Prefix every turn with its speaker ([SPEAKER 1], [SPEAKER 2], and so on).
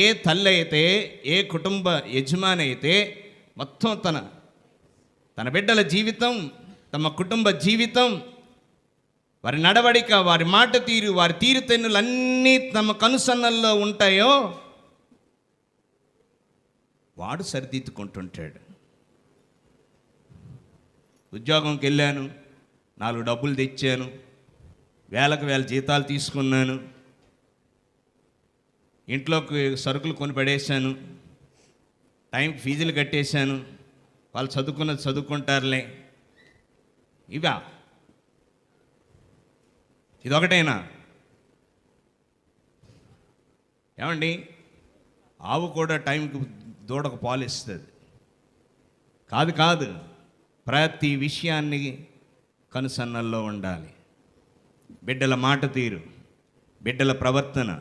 [SPEAKER 1] ఏ తల్లి అయితే, ఏ కుటుంబ యజమాని అయితే మొత్తం తన బిడ్డల జీవితం, తమ కుటుంబ జీవితం, వారి నడవడిక, వారి మాట తీరు, వారి తీరుతెన్నులన్నీ తమ కనుసన్నల్లో ఉంటాయో వాడు సరిదిద్దుకుంటుంటాడు. ఉద్యోగంకి వెళ్ళాను, 4 డబ్బులు తెచ్చాను, వేలకు వేల జీతాలు తీసుకున్నాను, ఇంట్లోకి సరుకులు కొని పడేశాను, టైంకి ఫీజులు కట్టేశాను, వాళ్ళు చదువుకున్నది చదువుకుంటారులే, ఇదొకటేనా? ఏమండి, ఆవు కూడా టైంకి దూడకు పాలు ఇస్తుంది. కాదు, ప్రతి విషయాన్ని కనుసన్నల్లో ఉండాలి. బిడ్డల మాట తీరు, బిడ్డల ప్రవర్తన,